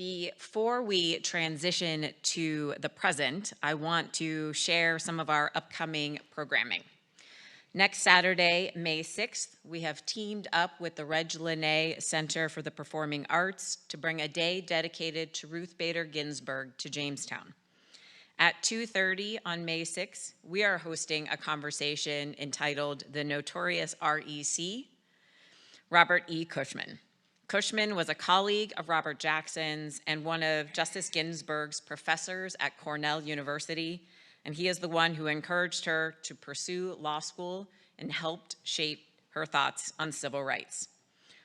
Before we transition to the present, I want to share some of our upcoming programming. Next Saturday, May 6th, we have teamed up with the Reg Lene Center for the Performing Arts to bring a day dedicated to Ruth Bader Ginsburg to Jamestown. At 2:30 on May 6th, we are hosting a conversation entitled The Notorious REC, Robert E. Cushman. Cushman was a colleague of Robert Jackson's and one of Justice Ginsburg's professors at Cornell University, and he is the one who encouraged her to pursue law school and helped shape her thoughts on civil rights.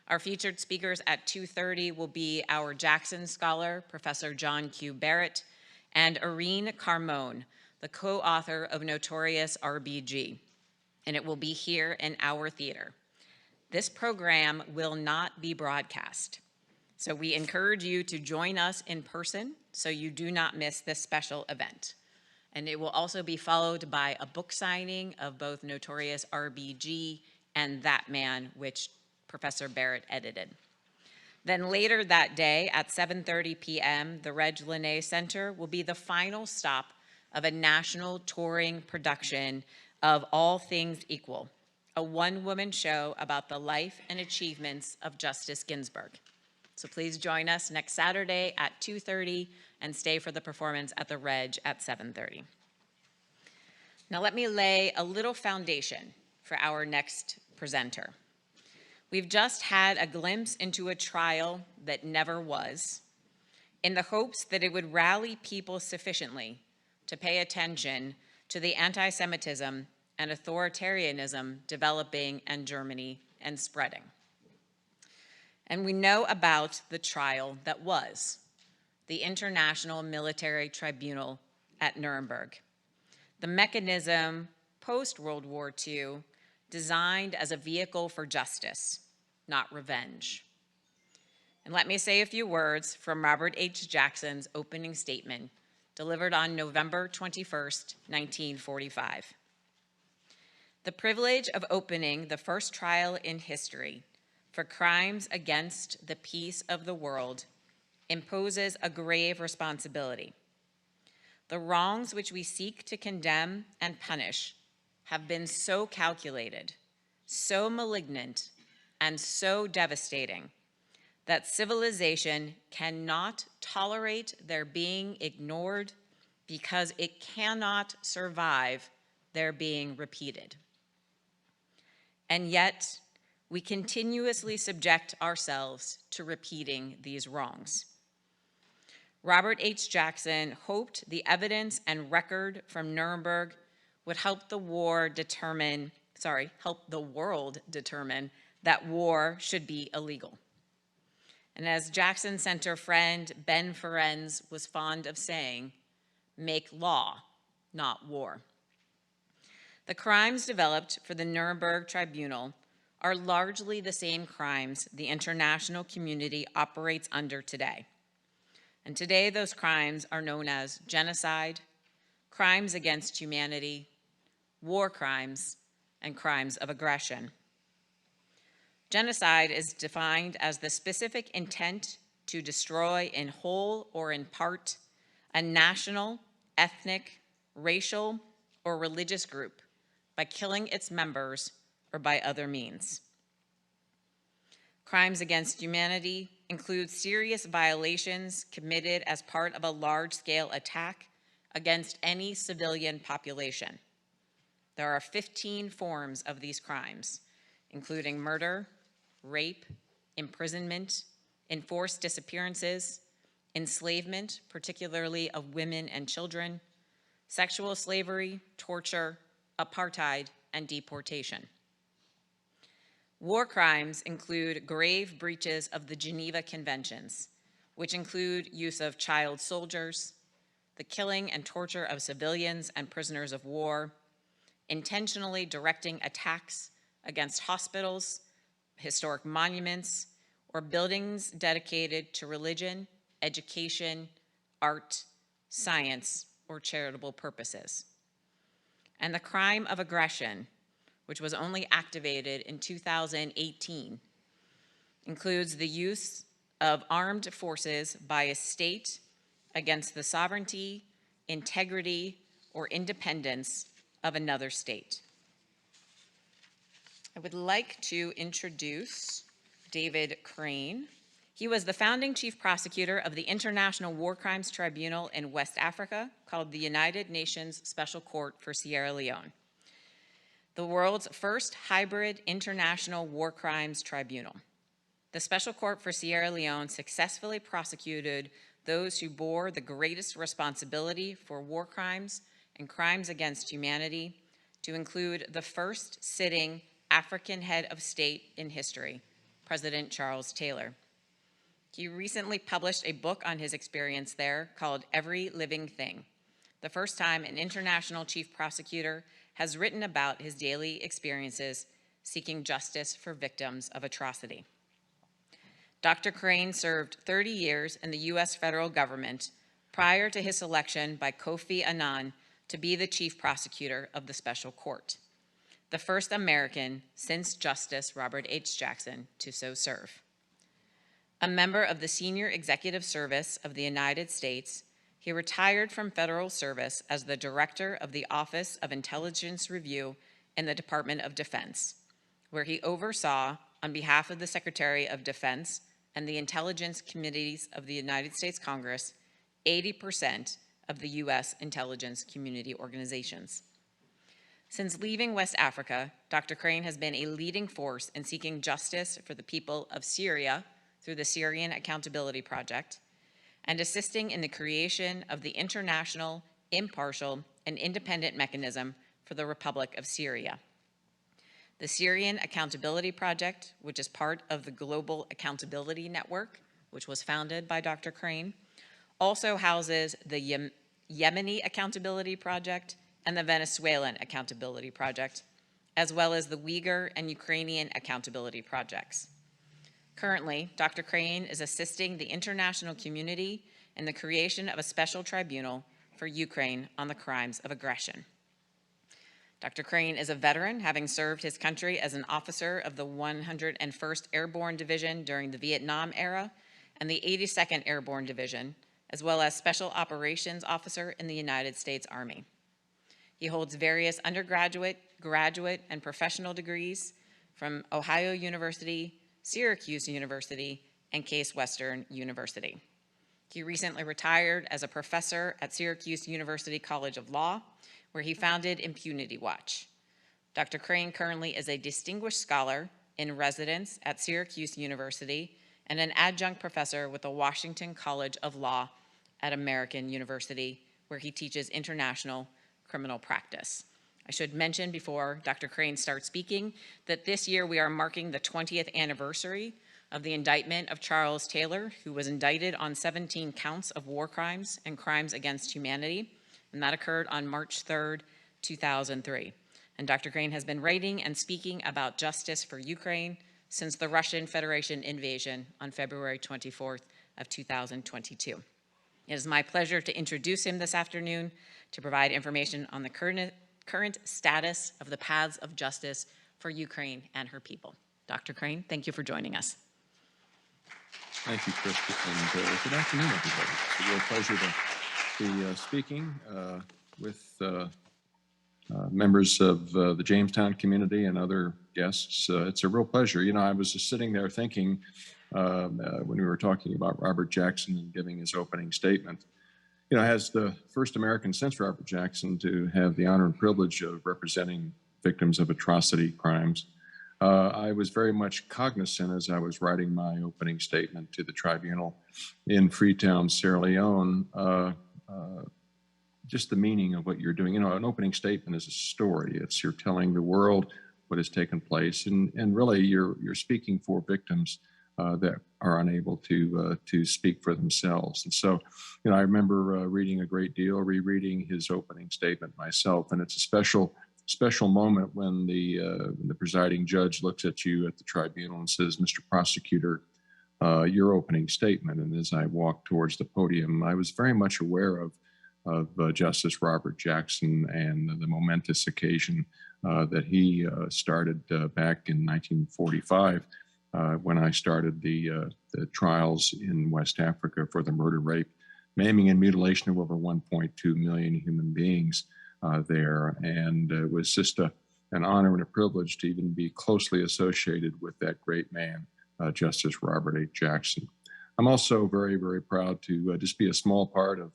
Our featured speakers at 2:30 will be our Jackson scholar, Professor John Q. Barrett, and Irene Carmone, the co-author of Notorious RBG, and it will be here in our theater. This program will not be broadcast, so we encourage you to join us in person so you do not miss this special event. And it will also be followed by a book signing of both Notorious RBG and That Man, which Professor Barrett edited. Then later that day at 7:30 p.m., the Reg Lene Center will be the final stop of a national touring production of All Things Equal, a one-woman show about the life and achievements of Justice Ginsburg. So please join us next Saturday at 2:30 and stay for the performance at the Reg at 7:30. Now let me lay a little foundation for our next presenter. We've just had a glimpse into a trial that never was, in the hopes that it would rally people sufficiently to pay attention to the anti-Semitism and authoritarianism developing in Germany and spreading. And we know about the trial that was, the International Military Tribunal at Nuremberg, the mechanism post-World War II designed as a vehicle for justice, not revenge. And let me say a few words from Robert H. Jackson's opening statement delivered on November 21st, 1945. The privilege of opening the first trial in history for crimes against the peace of the world imposes a grave responsibility. The wrongs which we seek to condemn and punish have been so calculated, so malignant, and so devastating that civilization cannot tolerate their being ignored because it cannot survive their being repeated. And yet, we continuously subject ourselves to repeating these wrongs. Robert H. Jackson hoped the evidence and record from Nuremberg would help the world determine that war should be illegal. And as Jackson Center friend Ben Ferencz was fond of saying, make law, not war. The crimes developed for the Nuremberg Tribunal are largely the same crimes the international community operates under today. And today those crimes are known as genocide, crimes against humanity, war crimes, and crimes of aggression. Genocide is defined as the specific intent to destroy in whole or in part a national, ethnic, racial, or religious group by killing its members or by other means. Crimes against humanity include serious violations committed as part of a large-scale attack against any civilian population. There are 15 forms of these crimes, including murder, rape, imprisonment, enforced disappearances, enslavement, particularly of women and children, sexual slavery, torture, apartheid, and deportation. War crimes include grave breaches of the Geneva Conventions, which include use of child soldiers, the killing and torture of civilians and prisoners of war, intentionally directing attacks against hospitals, historic monuments, or buildings dedicated to religion, education, art, science, or charitable purposes. And the crime of aggression, which was only activated in 2018, includes the use of armed forces by a state against the sovereignty, integrity, or independence of another state. I would like to introduce David Crane. He was the founding chief prosecutor of the International War Crimes Tribunal in West Africa, called the United Nations Special Court for Sierra Leone, the world's first hybrid international war crimes tribunal. The Special Court for Sierra Leone successfully prosecuted those who bore the greatest responsibility for war crimes and crimes against humanity, to include the first sitting African head of state in history, President Charles Taylor. He recently published a book on his experience there called Every Living Thing, the first time an international chief prosecutor has written about his daily experiences seeking justice for victims of atrocity. Dr. Crane served 30 years in the U.S. federal government prior to his selection by Kofi Annan to be the chief prosecutor of the Special Court, the first American since Justice Robert H. Jackson to so serve. A member of the Senior Executive Service of the United States, he retired from federal service as the director of the Office of Intelligence Review in the Department of Defense, where he oversaw, on behalf of the Secretary of Defense and the Intelligence Committees of the United States Congress, 80% of the U.S. intelligence community organizations. Since leaving West Africa, Dr. Crane has been a leading force in seeking justice for the people of Syria through the Syrian Accountability Project, and assisting in the creation of the international, impartial, and independent mechanism for the Republic of Syria. The Syrian Accountability Project, which is part of the Global Accountability Network, which was founded by Dr. Crane, also houses the Yemeni Accountability Project and the Venezuelan Accountability Project, as well as the Uyghur and Ukrainian Accountability Projects. Currently, Dr. Crane is assisting the international community in the creation of a special tribunal for Ukraine on the crimes of aggression. Dr. Crane is a veteran, having served his country as an officer of the 101st Airborne Division during the Vietnam era and the 82nd Airborne Division, as well as Special Operations Officer in the United States Army. He holds various undergraduate, graduate, and professional degrees from Ohio University, Syracuse University, and Case Western University. He recently retired as a professor at Syracuse University College of Law, where he founded Impunity Watch. Dr. Crane currently is a distinguished scholar in residence at Syracuse University and an adjunct professor with the Washington College of Law at American University, where he teaches international criminal practice. I should mention before Dr. Crane starts speaking that this year we are marking the 20th anniversary of the indictment of Charles Taylor, who was indicted on 17 counts of war crimes and crimes against humanity, and that occurred on March 3rd, 2003. And Dr. Crane has been writing and speaking about justice for Ukraine since the Russian Federation invasion on February 24th of 2022. It is my pleasure to introduce him this afternoon to provide information on the current status of the paths of justice for Ukraine and her people. Dr. Crane, thank you for joining us. Thank you, Krista, and good afternoon, everybody. It's a real pleasure to be speaking with members of the Jamestown community and other guests. It's a real pleasure. You know, I was just sitting there thinking when we were talking about Robert Jackson and giving his opening statement, you know, as the first American since Robert Jackson to have the honor and privilege of representing victims of atrocity crimes, I was very much cognizant as I was writing my opening statement to the tribunal in Freetown, Sierra Leone, just the meaning of what you're doing. You know, an opening statement is a story. It's you're telling the world what has taken place, and really you're speaking for victims that are unable to speak for themselves. And so, you know, I remember reading a great deal, rereading his opening statement myself, and it's a special moment when the presiding judge looks at you at the tribunal and says, "Mr. Prosecutor, your opening statement." And as I walked towards the podium, I was very much aware of Justice Robert Jackson and the momentous occasion that he started back in 1945 when I started the trials in West Africa for the murder, rape, maiming, and mutilation of over 1.2 million human beings there. And it was just an honor and a privilege to even be closely associated with that great man, Justice Robert H. Jackson. I'm also very, very proud to just be a small part of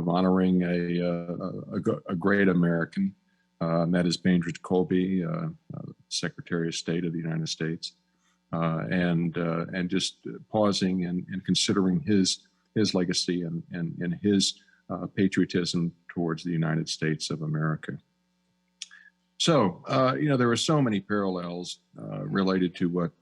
honoring a great American, and that is Bainbridge Colby, Secretary of State of the United States, and just pausing and considering his legacy and his patriotism towards the United States of America. So, there are so many parallels related to what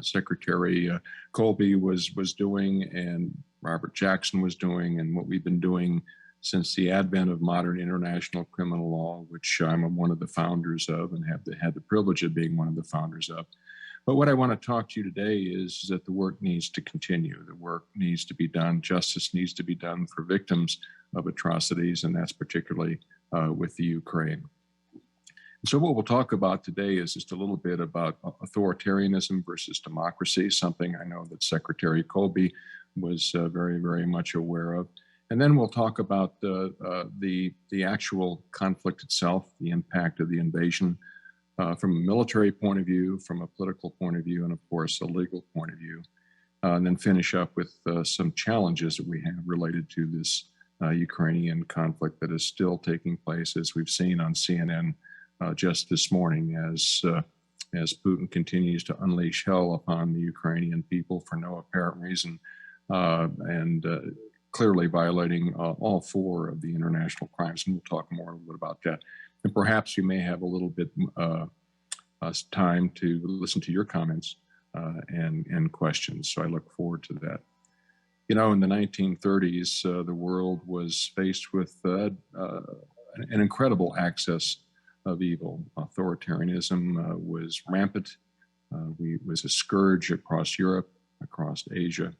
Secretary Colby was doing and Robert Jackson was doing, and what we've been doing since the advent of modern international criminal law, which I'm one of the founders of and have had the privilege of being one of the founders of. But what I want to talk to you today is that the work needs to continue. The work needs to be done. Justice needs to be done for victims of atrocities, and that's particularly with the Ukraine. So what we'll talk about today is just a little bit about authoritarianism versus democracy, something I know that Secretary Colby was very, very much aware of. And then we'll talk about the actual conflict itself, the impact of the invasion from a military point of view, from a political point of view, and of course, a legal point of view. And then finish up with some challenges that we have related to this Ukrainian conflict that is still taking place, as we've seen on CNN just this morning, as Putin continues to unleash hell upon the Ukrainian people for no apparent reason, and clearly violating all four of the international crimes. And we'll talk more a little bit about that. And perhaps we may have a little bit time to listen to your comments and questions. So I look forward to that. In the 1930s, the world was faced with an incredible access of evil. Authoritarianism was rampant. Was a scourge across Europe, across Asia.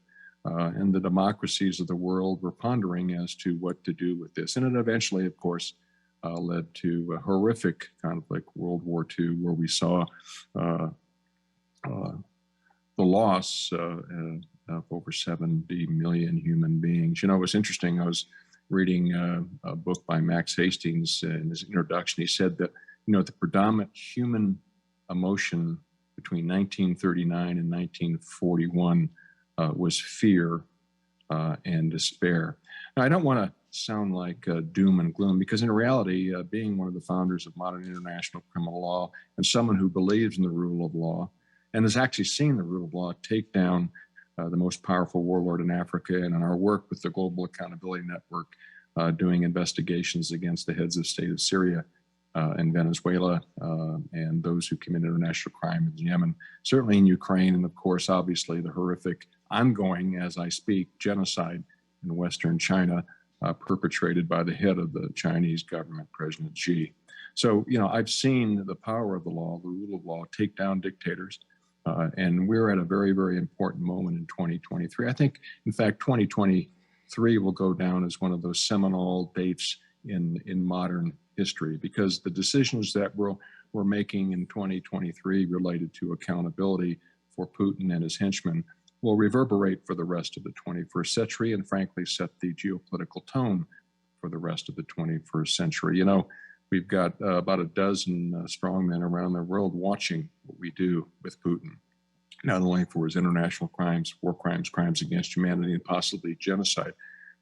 And the democracies of the world were pondering as to what to do with this. And it eventually, of course, led to a horrific conflict, World War II, where we saw the loss of over 70 million human beings. It was interesting. I was reading a book by Max Hastings in his introduction. He said that, the predominant human emotion between 1939 and 1941 was fear and despair. Now, I don't want to sound like doom and gloom, because in reality, being one of the founders of modern international criminal law and someone who believes in the rule of law and has actually seen the rule of law take down the most powerful warlord in Africa, and in our work with the Global Accountability Network, doing investigations against the heads of state of Syria and Venezuela and those who commit international crime in Yemen, certainly in Ukraine, and of course, obviously, the horrific ongoing, as I speak, genocide in Western China perpetrated by the head of the Chinese government, President Xi. So, I've seen the power of the law, the rule of law, take down dictators. And we're at a very, very important moment in 2023. I think, in fact, 2023 will go down as one of those seminal dates in modern history, because the decisions that we're making in 2023 related to accountability for Putin and his henchmen will reverberate for the rest of the 21st century, and frankly set the geopolitical tone for the rest of the 21st century. We've got about a dozen strongmen around the world watching what we do with Putin, not only for his international crimes, war crimes, crimes against humanity, and possibly genocide,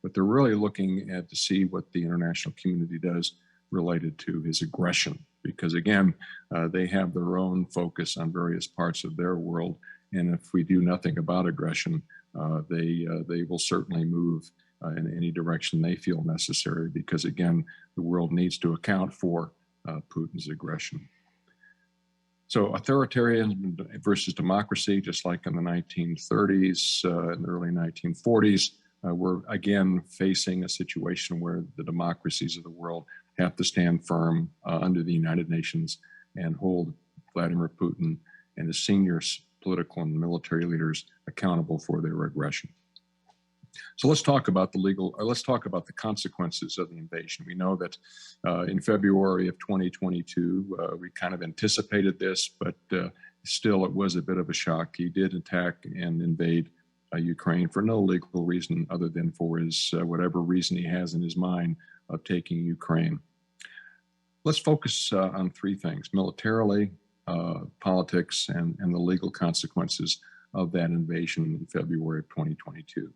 but they're really looking to see what the international community does related to his aggression. Because again, they have their own focus on various parts of their world, and if we do nothing about aggression, they will certainly move in any direction they feel necessary, because again, the world needs to account for Putin's aggression. So authoritarianism versus democracy, just like in the 1930s and the early 1940s, we're again facing a situation where the democracies of the world have to stand firm under the United Nations and hold Vladimir Putin and his senior political and military leaders accountable for their aggression. So let's talk about the consequences of the invasion. We know that in February of 2022, we kind of anticipated this, but still it was a bit of a shock. He did attack and invade Ukraine for no legal reason other than for his whatever reason he has in his mind of taking Ukraine. Let's focus on three things: militarily, politics, and the legal consequences of that invasion in February of 2022.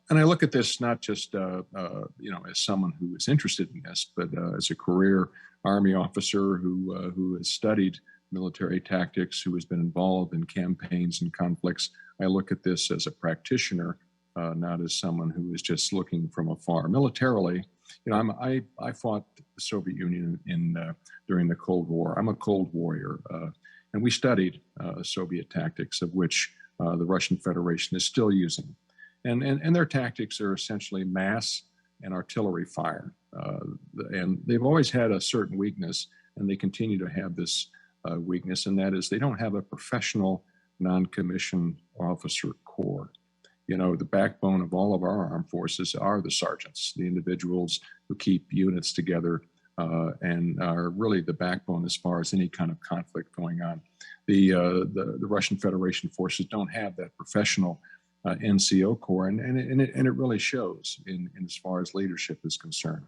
And I look at this not just as someone who is interested in this, but as a career Army officer who has studied military tactics, who has been involved in campaigns and conflicts. I look at this as a practitioner, not as someone who is just looking from afar. Militarily, I fought the Soviet Union during the Cold War. I'm a Cold Warrior, and we studied Soviet tactics, of which the Russian Federation is still using. And their tactics are essentially mass and artillery fire. And they've always had a certain weakness, and they continue to have this weakness, and that is they don't have a professional non-commissioned officer corps. The backbone of all of our armed forces are the sergeants, the individuals who keep units together and are really the backbone as far as any kind of conflict going on. The Russian Federation forces don't have that professional NCO corps, and it really shows in as far as leadership is concerned.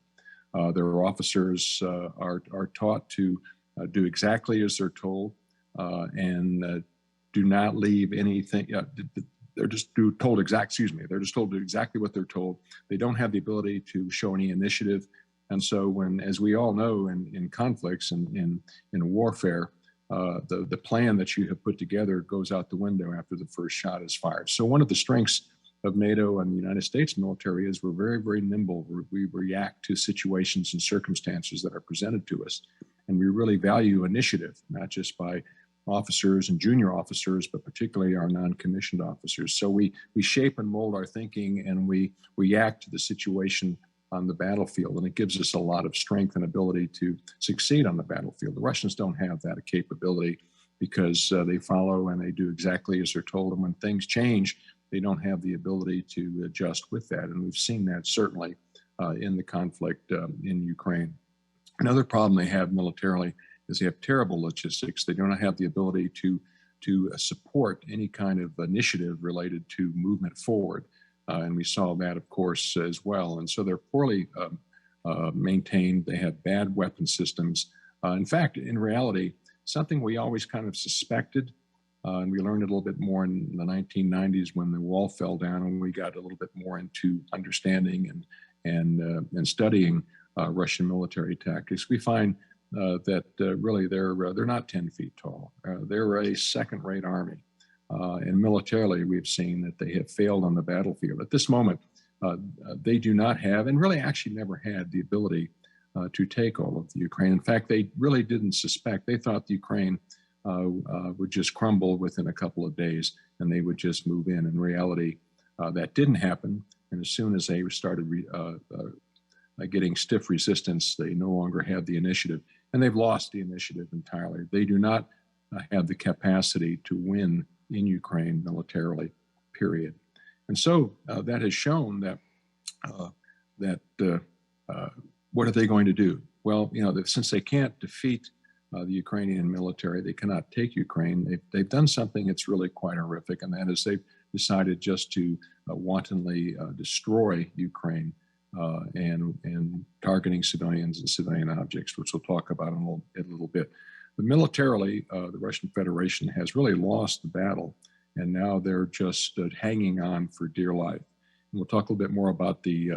Their officers are taught to do exactly as they're told and do not leave anything. They're just told They're just told to do exactly what they're told. They don't have the ability to show any initiative. And so as we all know, in conflicts and in warfare, the plan that you have put together goes out the window after the first shot is fired. So one of the strengths of NATO and the United States military is we're very, very nimble. We react to situations and circumstances that are presented to us. And we really value initiative, not just by officers and junior officers, but particularly our non-commissioned officers. So we shape and mold our thinking, and we react to the situation on the battlefield, and it gives us a lot of strength and ability to succeed on the battlefield. The Russians don't have that capability because they follow and they do exactly as they're told, and when things change, they don't have the ability to adjust with that, and we've seen that certainly in the conflict in Ukraine. Another problem they have militarily is they have terrible logistics. They do not have the ability to support any kind of initiative related to movement forward. And we saw that, of course, as well. And so they're poorly maintained. They have bad weapon systems. In fact, in reality, something we always kind of suspected, and we learned a little bit more in the 1990s when the wall fell down, and we got a little bit more into understanding and studying Russian military tactics. We find that really they're not 10 feet tall. They're a second-rate army. And militarily, we've seen that they have failed on the battlefield. At this moment, they do not have, and really actually never had, the ability to take all of the Ukraine. In fact, they really didn't suspect. They thought the Ukraine would just crumble within a couple of days, and they would just move in. In reality, that didn't happen. And as soon as they started getting stiff resistance, they no longer had the initiative, and they've lost the initiative entirely. They do not have the capacity to win in Ukraine militarily, period. And so that has shown that what are they going to do? Well, since they can't defeat the Ukrainian military, they cannot take Ukraine. They've done something that's really quite horrific, and that is they've decided just to wantonly destroy Ukraine and targeting civilians and civilian objects, which we'll talk about in a little bit. But militarily, the Russian Federation has really lost the battle, and now they're just hanging on for dear life. And we'll talk a little bit more about the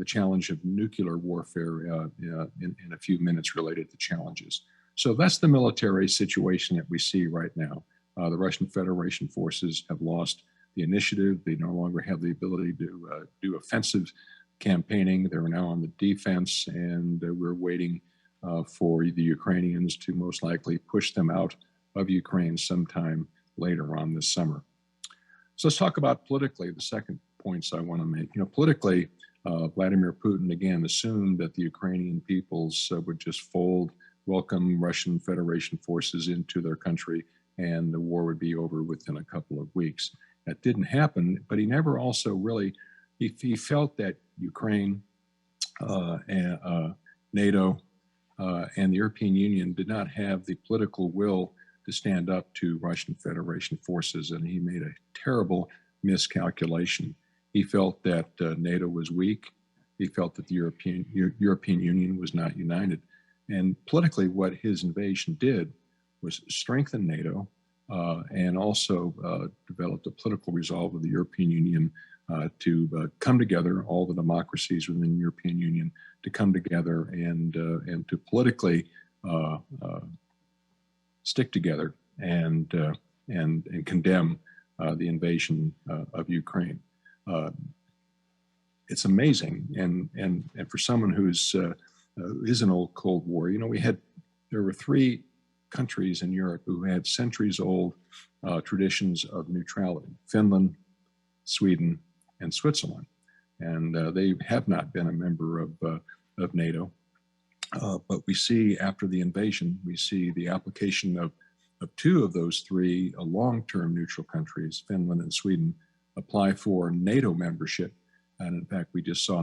challenge of nuclear warfare in a few minutes related to challenges. So that's the military situation that we see right now. The Russian Federation forces have lost the initiative. They no longer have the ability to do offensive campaigning. They're now on the defense, and we're waiting for the Ukrainians to most likely push them out of Ukraine sometime later on this summer. So let's talk about politically, the second points I want to make. Politically, Vladimir Putin, again, assumed that the Ukrainian peoples would just fold, welcome Russian Federation forces into their country, and the war would be over within a couple of weeks. That didn't happen, but he never also really, he felt that Ukraine and NATO and the European Union did not have the political will to stand up to Russian Federation forces, and he made a terrible miscalculation. He felt that NATO was weak. He felt that the European Union was not united. And politically, what his invasion did was strengthen NATO and also developed a political resolve of the European Union to come together, all the democracies within the European Union to come together and to politically stick together and condemn the invasion of Ukraine. It's amazing, and for someone who's is an old Cold War, you know, there were three countries in Europe who had centuries-old traditions of neutrality: Finland, Sweden, and Switzerland, and they have not been a member of NATO. But we see after the invasion, we see the application of two of those three long-term neutral countries, Finland and Sweden, apply for NATO membership. And in fact, we just saw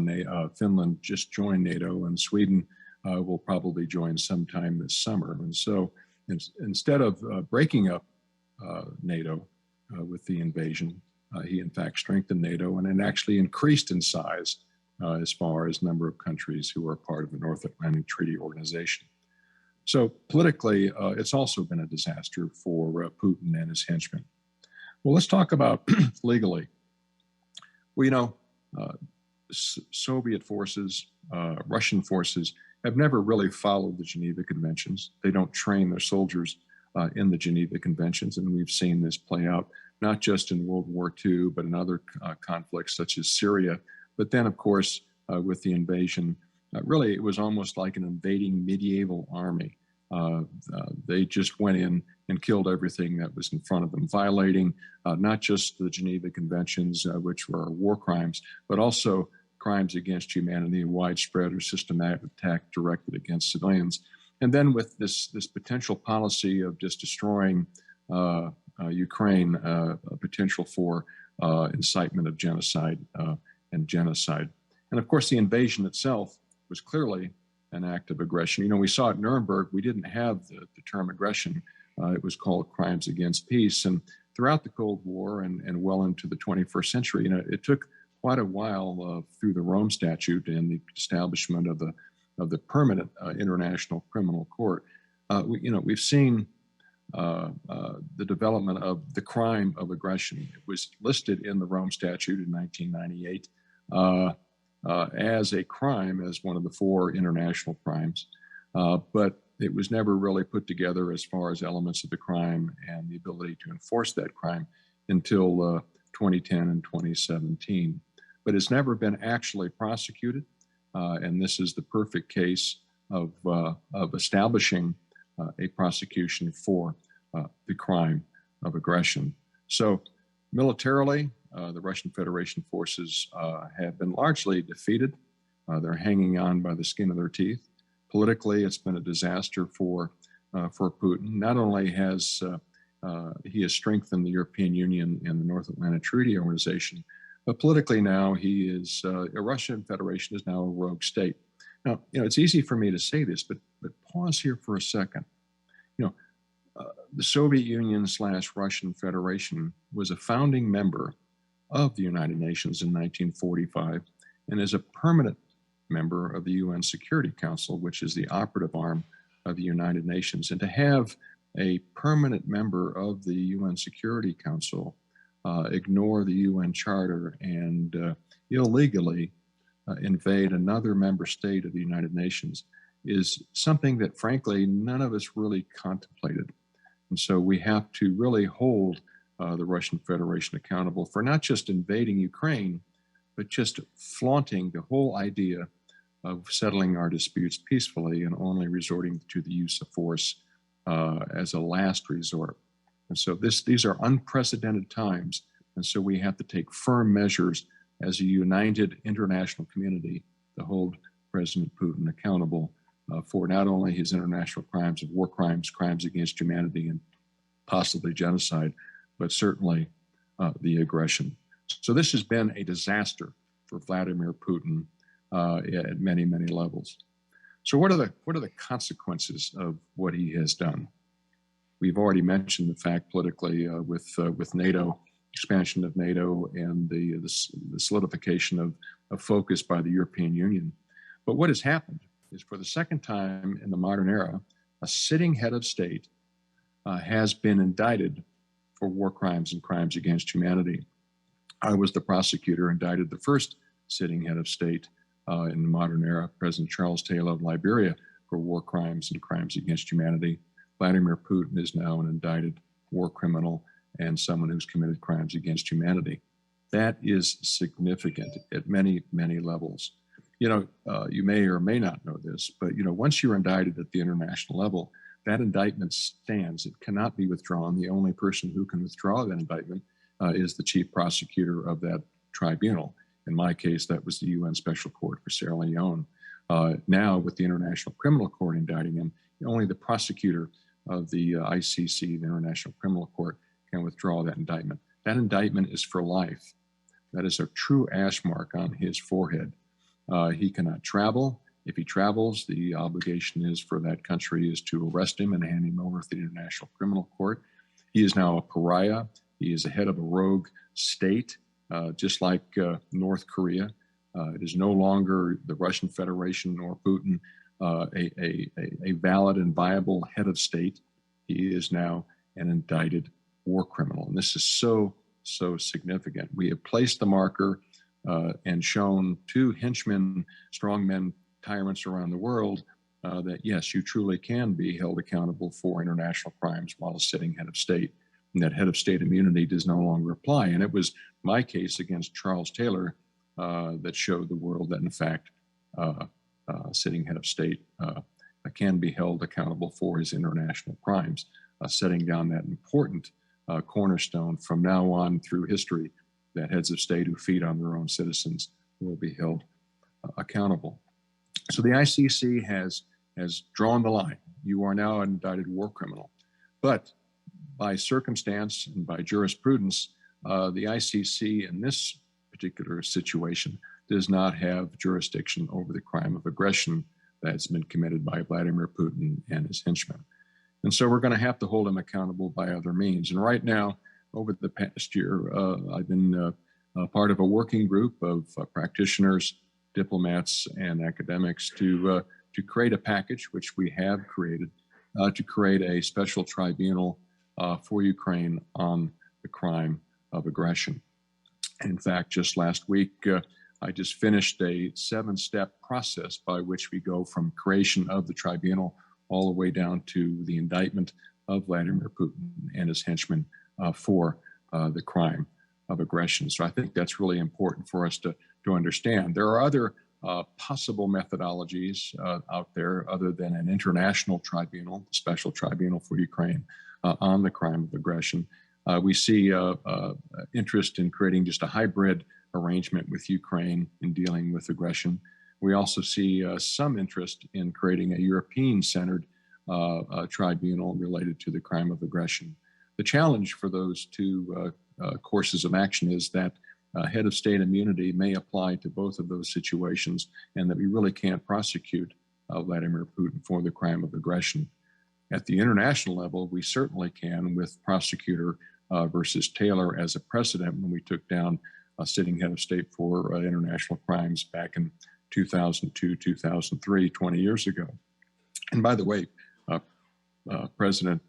Finland just join NATO, and Sweden will probably join sometime this summer. And so instead of breaking up NATO with the invasion, he in fact strengthened NATO, and it actually increased in size as far as number of countries who are part of the North Atlantic Treaty Organization. So politically, it's also been a disaster for Putin and his henchmen. Well, let's talk about legally. Well, you know, Soviet forces, Russian forces have never really followed the Geneva Conventions. They don't train their soldiers in the Geneva Conventions, and we've seen this play out not just in World War II, but in other conflicts such as Syria. But then, of course, with the invasion, really it was almost like an invading medieval army. They just went in and killed everything that was in front of them, violating not just the Geneva Conventions, which were war crimes, but also crimes against humanity, widespread or systematic attack directed against civilians. And then with this potential policy of just destroying Ukraine, a potential for incitement of genocide and genocide. And of course, the invasion itself was clearly an act of aggression. You know, we saw at Nuremberg, we didn't have the term aggression. It was called crimes against peace. And throughout the Cold War and well into the 21st century, you know, it took quite a while through the Rome Statute and the establishment of the permanent International Criminal Court. We've seen the development of the crime of aggression. It was listed in the Rome Statute in 1998 as a crime, as one of the four international crimes, but it was never really put together as far as elements of the crime and the ability to enforce that crime until 2010 and 2017. But it's never been actually prosecuted, and this is the perfect case of establishing a prosecution for the crime of aggression. So militarily, the Russian Federation forces have been largely defeated. They're hanging on by the skin of their teeth. Politically, it's been a disaster for Putin. Not only has he has strengthened the European Union and the North Atlantic Treaty Organization, but politically now the Russian Federation is now a rogue state. Now, you know, it's easy for me to say this, but pause here for a second. You know, the Soviet Union / Russian Federation was a founding member of the United Nations in 1945 and is a permanent member of the UN Security Council, which is the operative arm of the United Nations. And to have a permanent member of the UN Security Council ignore the UN Charter and illegally invade another member state of the United Nations is something that, frankly, none of us really contemplated. And so we have to really hold the Russian Federation accountable for not just invading Ukraine, but just flaunting the whole idea of settling our disputes peacefully and only resorting to the use of force as a last resort. And so these are unprecedented times. And so we have to take firm measures as a united international community to hold President Putin accountable for not only his international crimes of war crimes, crimes against humanity, and possibly genocide, but certainly the aggression. So this has been a disaster for Vladimir Putin at many, many levels. So what are the consequences of what he has done? we've already mentioned the fact politically with NATO, expansion of NATO, and the solidification of focus by the European Union. But what has happened is, for the second time in the modern era, a sitting head of state has been indicted for war crimes and crimes against humanity. I was the prosecutor, indicted the first sitting head of state in the modern era, President Charles Taylor of Liberia, for war crimes and crimes against humanity. Vladimir Putin is now an indicted war criminal and someone who's committed crimes against humanity. That is significant at many, many levels. You may or may not know this, but, once you're indicted at the international level, that indictment stands. It cannot be withdrawn. The only person who can withdraw that indictment is the chief prosecutor of that tribunal. In my case, that was the UN Special Court for Sierra Leone. Now, with the International Criminal Court indicting him, only the prosecutor of the ICC, the International Criminal Court, can withdraw that indictment. That indictment is for life. That is a true ash mark on his forehead. He cannot travel. If he travels, the obligation is for that country is to arrest him and hand him over to the International Criminal Court. He is now a pariah. He is the head of a rogue state, just like North Korea. It is no longer the Russian Federation or Putin, a valid and viable head of state. He is now an indicted war criminal. And this is so significant. We have placed the marker and shown to henchmen, strongmen, tyrants around the world that, yes, you truly can be held accountable for international crimes while a sitting head of state. And that head of state immunity does no longer apply. And it was my case against Charles Taylor that showed the world that, in fact, sitting head of state can be held accountable for his international crimes, setting down that important cornerstone from now on through history, that heads of state who feed on their own citizens will be held accountable. So the ICC has drawn the line. You are now an indicted war criminal. But by circumstance and by jurisprudence, the ICC in this particular situation does not have jurisdiction over the crime of aggression that's been committed by Vladimir Putin and his henchmen. And so we're going to have to hold him accountable by other means. And right now, over the past year, I've been part of a working group of practitioners, diplomats, and academics to create a package, which we have created, to create a special tribunal for Ukraine on the crime of aggression. In fact, just last week, I just finished a 7-step process by which we go from creation of the tribunal all the way down to the indictment of Vladimir Putin and his henchmen for the crime of aggression. So I think that's really important for us to understand. There are other possible methodologies out there other than an international tribunal, a special tribunal for Ukraine on the crime of aggression. We see interest in creating just a hybrid arrangement with Ukraine in dealing with aggression. We also see some interest in creating a European-centered tribunal related to the crime of aggression. The challenge for those two courses of action is that head of state immunity may apply to both of those situations, and that we really can't prosecute Vladimir Putin for the crime of aggression. At the international level, we certainly can, with prosecutor versus Taylor as a precedent, when we took down a sitting head of state for international crimes back in 2002, 2003, 20 years ago. And by the way, President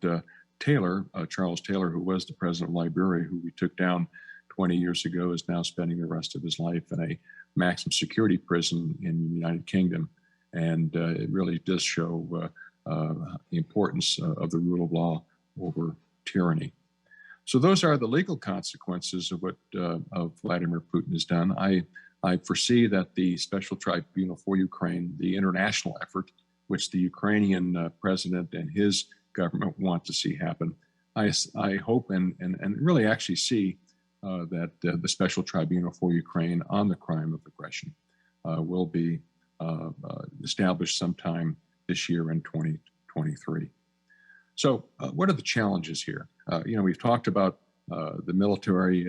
Taylor, Charles Taylor, who was the president of Liberia, who we took down 20 years ago, is now spending the rest of his life in a maximum security prison in the United Kingdom. And it really does show the importance of the rule of law over tyranny. So those are the legal consequences of what of Vladimir Putin has done. I foresee that the Special Tribunal for Ukraine, the international effort, which the Ukrainian president and his government want to see happen, I hope and really actually see that the Special Tribunal for Ukraine on the crime of aggression will be established sometime this year in 2023. So what are the challenges here? We've talked about the military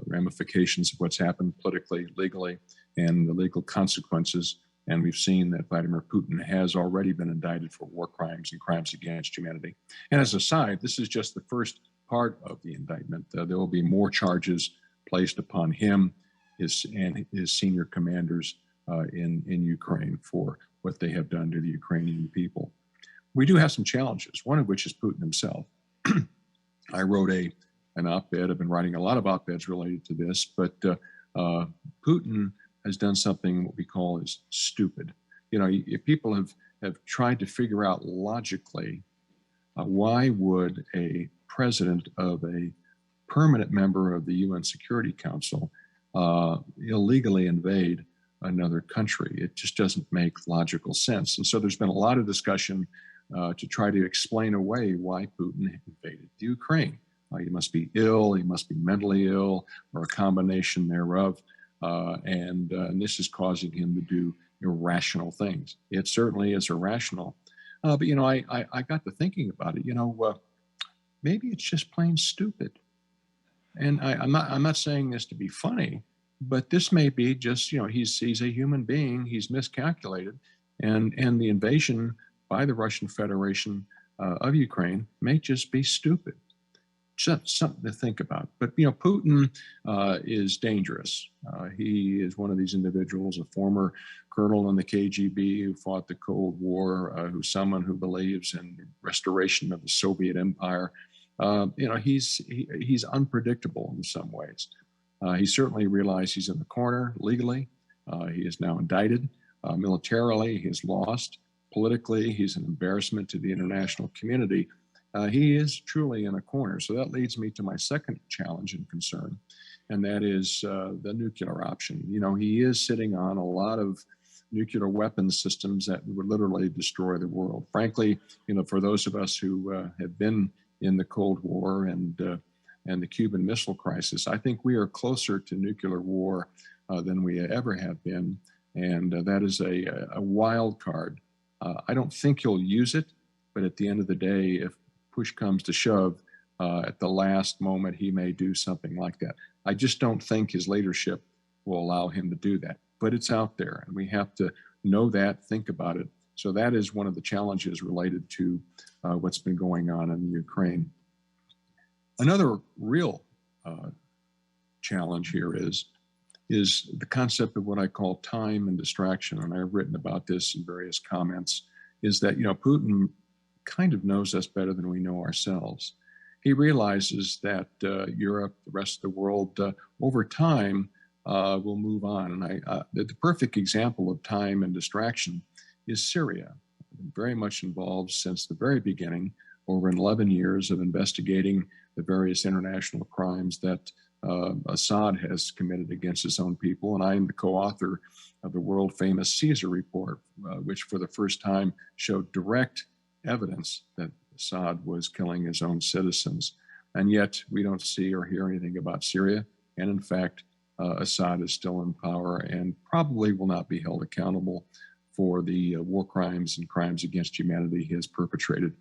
ramifications of what's happened politically, legally, and the legal consequences. And we've seen that Vladimir Putin has already been indicted for war crimes and crimes against humanity. And as a side, this is just the first part of the indictment. There will be more charges placed upon him and his senior commanders in Ukraine for what they have done to the Ukrainian people. We do have some challenges, one of which is Putin himself. I wrote an op-ed. I've been writing a lot of op-eds related to this, but Putin has done something what we call is stupid. You know, if people have tried to figure out logically why would a president of a permanent member of the UN Security Council illegally invade another country? It just doesn't make logical sense. And so there's been a lot of discussion to try to explain away why Putin invaded the Ukraine. He must be ill, he must be mentally ill, or a combination thereof. And this is causing him to do irrational things. It certainly is irrational. But, you know, I got to thinking about it. You know, maybe it's just plain stupid. And I'm not saying this to be funny, but this may be just, you know, he's a human being. He's miscalculated. And the invasion by the Russian Federation of Ukraine may just be stupid. Just something to think about. But, you know, Putin is dangerous. He is one of these individuals, a former colonel in the KGB who fought the Cold War, who's someone who believes in restoration of the Soviet Empire. You know, he's unpredictable in some ways. He certainly realized he's in the corner legally. He is now indicted. Militarily, he has lost. Politically, he's an embarrassment to the international community. He is truly in a corner. So that leads me to my second challenge and concern, and that is the nuclear option. You know, he is sitting on a lot of nuclear weapons systems that would literally destroy the world. Frankly, you know, for those of us who have been in the Cold War and the Cuban Missile Crisis, I think we are closer to nuclear war than we ever have been, and that is a wild card. I don't think he'll use it, but at the end of the day, if push comes to shove, at the last moment, he may do something like that. I just don't think his leadership will allow him to do that. But it's out there, and we have to know that, think about it. So that is one of the challenges related to what's been going on in Ukraine. Another real challenge here is the concept of what I call time and distraction, and I've written about this in various comments, is that, you know, Putin kind of knows us better than we know ourselves. He realizes that Europe, the rest of the world, over time will move on. And the perfect example of time and distraction is Syria. I've been very much involved since the very beginning, over 11 years of investigating the various international crimes that Assad has committed against his own people. And I am the co-author of the world famous Caesar report, which for the first time showed direct evidence that Assad was killing his own citizens. And yet we don't see or hear anything about Syria. And in fact, Assad is still in power and probably will not be held accountable for the war crimes and crimes against humanity he has perpetrated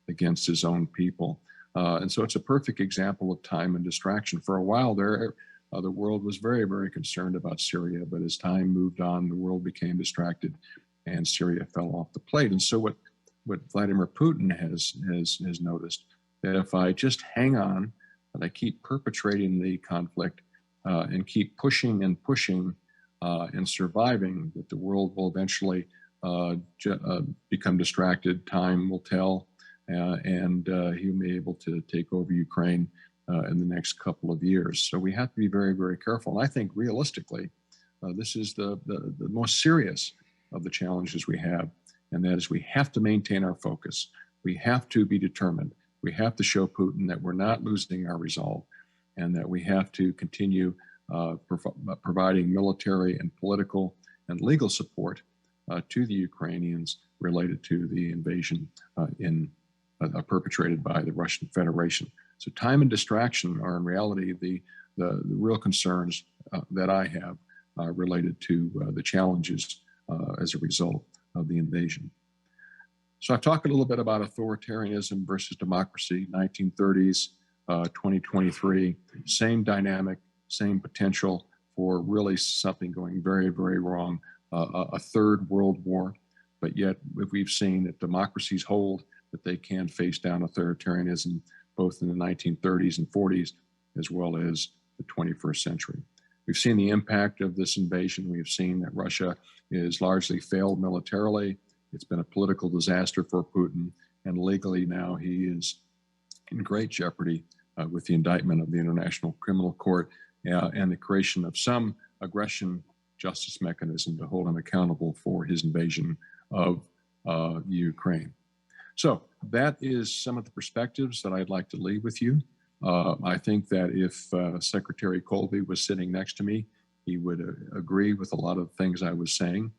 against his own people. And so it's a perfect example of time and distraction. For a while there, the world was very, very concerned about Syria, but as time moved on, the world became distracted and Syria fell off the plate. And so what Vladimir Putin has noticed, that if I just hang on and I keep perpetrating the conflict and keep pushing and pushing and surviving, that the world will eventually become distracted. Time will tell, and he may be able to take over Ukraine in the next couple of years. So we have to be very, very careful. And I think realistically, this is the most serious of the challenges we have. And that is we have to maintain our focus. We have to be determined. We have to show Putin that we're not losing our resolve and that we have to continue providing military and political and legal support to the Ukrainians related to the invasion perpetrated by the Russian Federation. So time and distraction are in reality the real concerns that I have related to the challenges as a result of the invasion. So I've talked a little bit about authoritarianism versus democracy, 1930s, 2023, same dynamic, same potential for really something going very, very wrong a third world war, but yet we've seen that democracies hold that they can face down authoritarianism both in the 1930s and 40s as well as the 21st century. We've seen the impact of this invasion. We've seen that Russia is largely failed militarily. It's been a political disaster for Putin, and legally now he is in great jeopardy with the indictment of the International Criminal Court and the creation of some aggression justice mechanism to hold him accountable for his invasion of Ukraine. So that is some of the perspectives that I'd like to leave with you. I think that if Secretary Colby was sitting next to me, he would agree with a lot of the things I was saying.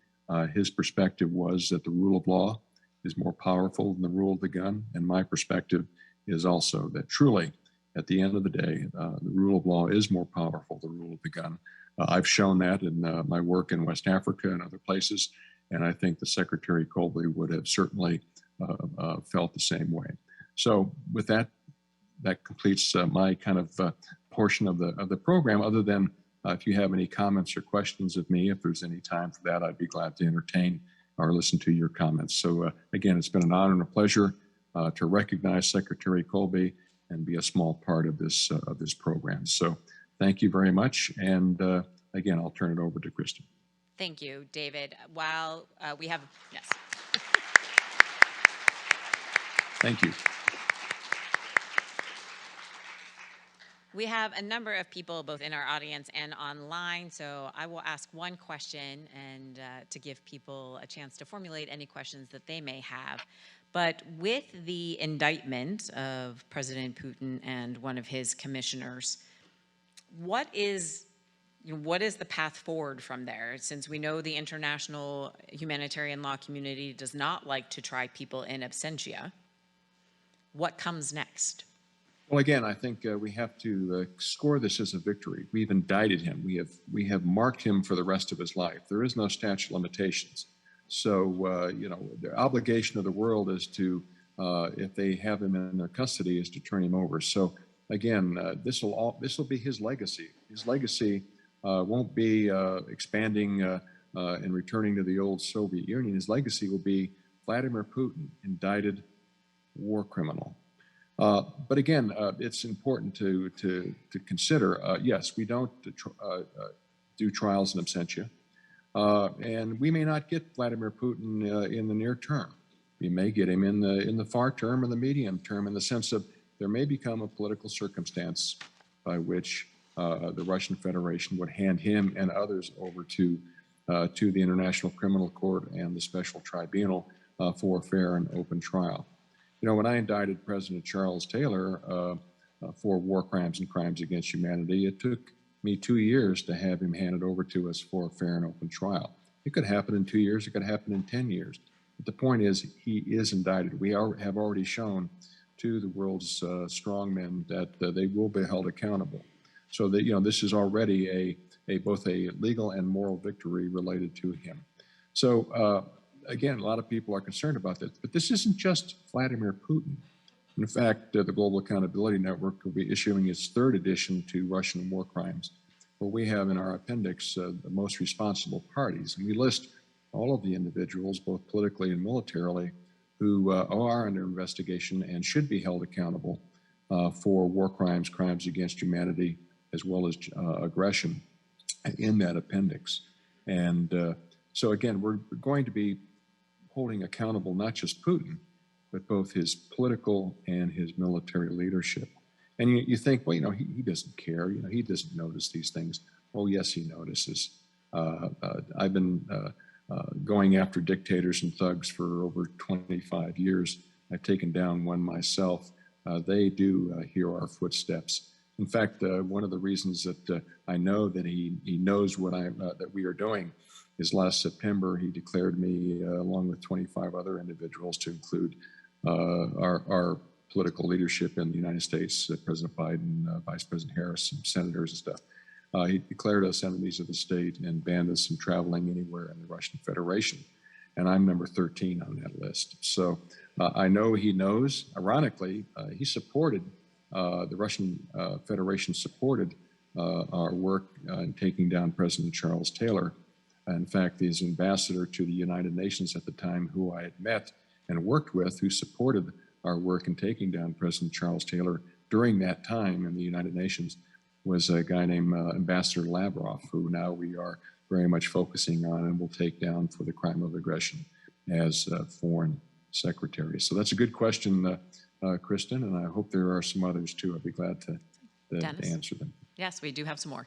His perspective was that the rule of law is more powerful than the rule of the gun. And my perspective is also that truly, at the end of the day, the rule of law is more powerful than the rule of the gun. I've shown that in my work in West Africa and other places. And I think the Secretary Colby would have certainly felt the same way. So with that, that completes my kind of portion of the program. Other than if you have any comments or questions of me, if there's any time for that, I'd be glad to entertain or listen to your comments. So again, it's been an honor and a pleasure to recognize Secretary Colby and be a small part of this program. So thank you very much. And again, I'll turn it over to Kristen. Thank you, David. While we have, yes. Thank you. We have a number of people both in our audience and online, so I will ask one question and to give people a chance to formulate any questions that they may have. But with the indictment of President Putin and one of his commissioners, what is the path forward from there? Since we know the international humanitarian law community does not like to try people in absentia, what comes next? Well, again, I think we have to score this as a victory. We've indicted him. We have marked him for the rest of his life. There is no statute of limitations. So, the obligation of the world is to, if they have him in their custody, is to turn him over. So, again, this will be his legacy. His legacy won't be expanding and returning to the old Soviet Union. His legacy will be Vladimir Putin, indicted war criminal. But again, it's important to consider, yes, we don't do trials in absentia. And we may not get Vladimir Putin in the near term. We may get him in the far term or the medium term, in the sense of there may become a political circumstance by which the Russian Federation would hand him and others over to the International Criminal Court and the Special Tribunal for a fair and open trial. When I indicted President Charles Taylor for war crimes and crimes against humanity, it took me 2 years to have him handed over to us for a fair and open trial. It could happen in 2 years, it could happen in 10 years. But the point is, he is indicted. We have already shown to the world's strongmen that they will be held accountable. So that, this is already both a legal and moral victory related to him. So again, a lot of people are concerned about this, but this isn't just Vladimir Putin. In fact, the Global Accountability Network will be issuing its 3rd edition to Russian war crimes, where we have in our appendix the most responsible parties. And we list all of the individuals, both politically and militarily, who are under investigation and should be held accountable for war crimes, crimes against humanity, as well as aggression in that appendix. And so again, we're going to be holding accountable not just Putin, but both his political and his military leadership. And you think, well, he doesn't care. He doesn't notice these things. Oh, yes, he notices. I've been going after dictators and thugs for over 25 years. I've taken down one myself. They do hear our footsteps. In fact, one of the reasons that I know that he knows what that we are doing is last September, he declared me, along with 25 other individuals, to include our political leadership in the United States, President Biden, Vice President Harris, and senators and stuff. He declared us enemies of the state and banned us from traveling anywhere in the Russian Federation. And I'm number 13 on that list. So I know he knows. Ironically, he supported, the Russian Federation supported our work in taking down President Charles Taylor. In fact, his ambassador to the United Nations at the time, who I had met and worked with, who supported our work in taking down President Charles Taylor during that time in the United Nations, was a guy named Ambassador Lavrov, who now we are very much focusing on and will take down for the crime of aggression as foreign secretary. So that's a good question, Kristen, and I hope there are some others too. I'd be glad to answer them. Yes, we do have some more.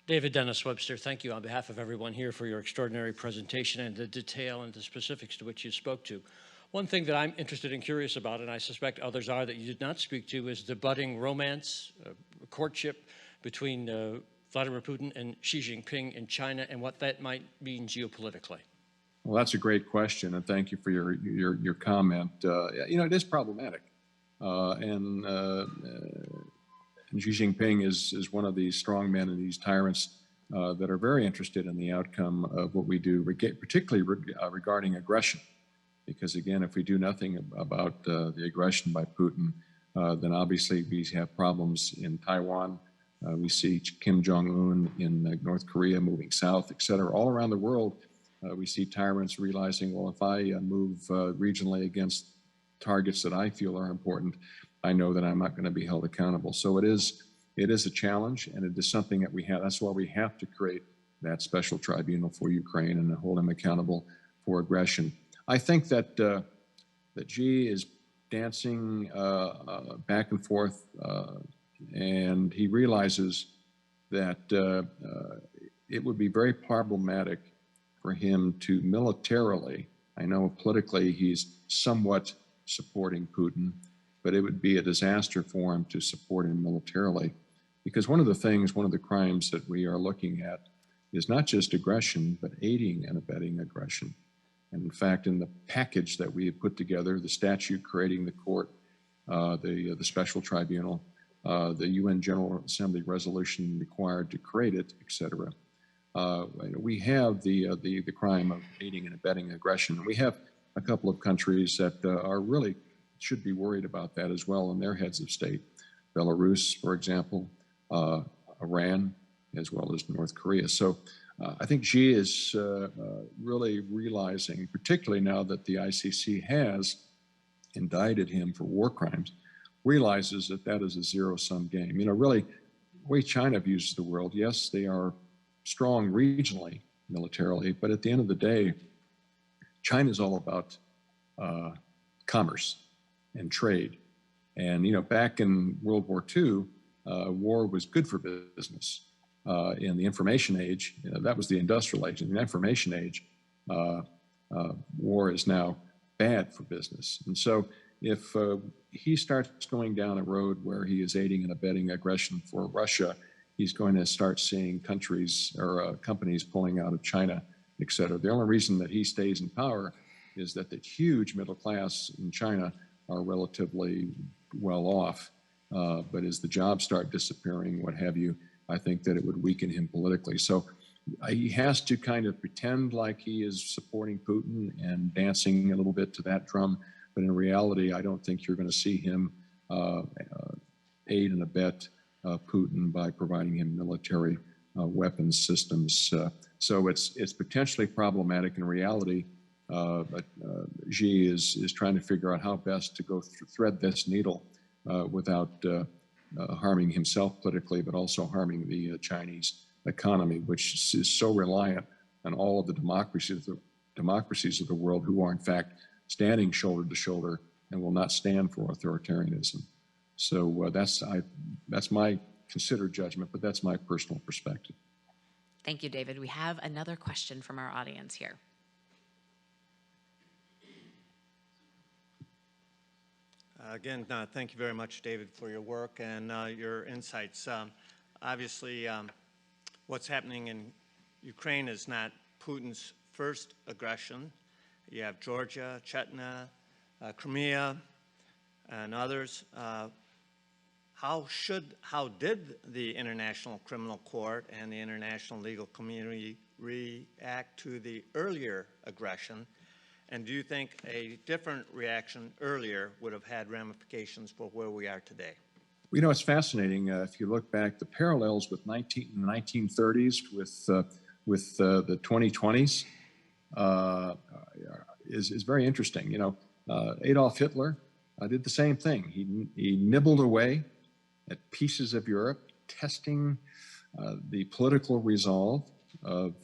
David Dennis Webster, thank you on behalf of everyone here for your extraordinary presentation and the detail and the specifics to which you spoke to. One thing that I'm interested and curious about, and I suspect others are, that you did not speak to, is the budding romance, courtship between Vladimir Putin and Xi Jinping in China, and what that might mean geopolitically. Well, that's a great question, and thank you for your comment. It is problematic, and Xi Jinping is one of these strong men and these tyrants that are very interested in the outcome of what we do, particularly regarding aggression. Because again, if we do nothing about the aggression by Putin, then obviously we have problems in Taiwan. We see Kim Jong-un in North Korea moving south, et cetera. All around the world, we see tyrants realizing, well, if I move regionally against targets that I feel are important, I know that I'm not going to be held accountable. So it is a challenge, and it is something that we have. That's why we have to create that special tribunal for Ukraine and hold him accountable for aggression. I think that Xi is dancing back and forth, and he realizes that it would be very problematic for him to militarily, I know politically he's somewhat supporting Putin, but it would be a disaster for him to support him militarily. Because one of the crimes that we are looking at is not just aggression, but aiding and abetting aggression. And in fact, in the package that we have put together, the statute creating the court, the special tribunal, the UN General Assembly resolution required to create it, et cetera, we have the crime of aiding and abetting aggression. We have a couple of countries that are really should be worried about that as well in their heads of state. Belarus, for example, Iran, as well as North Korea. So I think Xi is really realizing, particularly now that the ICC has indicted him for war crimes, realizes that that is a zero-sum game. Really, the way China views the world, yes, they are strong regionally, militarily, but at the end of the day, China is all about commerce and trade. And, back in World War II, war was good for business. In the information age, that was the industrial age. In the information age, war is now bad for business. And so if he starts going down a road where he is aiding and abetting aggression for Russia, he's going to start seeing countries or companies pulling out of China, et cetera. The only reason that he stays in power is that the huge middle class in China are relatively well off. But as the jobs start disappearing, what have you, I think that it would weaken him politically. So he has to kind of pretend like he is supporting Putin and dancing a little bit to that drum. But in reality, I don't think you're going to see him aid and abet Putin by providing him military weapons systems. So it's potentially problematic in reality. But Xi is trying to figure out how best to go thread this needle without harming himself politically, but also harming the Chinese economy, which is so reliant on all of the democracies of the world who are in fact standing shoulder to shoulder and will not stand for authoritarianism. So that's my considered judgment, but that's my personal perspective. Thank you, David. We have another question from our audience here. Again, thank you very much, David, for your work and your insights. Obviously, what's happening in Ukraine is not Putin's first aggression. You have Georgia, Chechnya, Crimea, and others. How did the International Criminal Court and the international legal community react to the earlier aggression? And do you think a different reaction earlier would have had ramifications for where we are today? You know, it's fascinating. If you look back, the parallels with the 1930s with the 2020s is very interesting. You know, Adolf Hitler did the same thing. He nibbled away at pieces of Europe, testing the political resolve of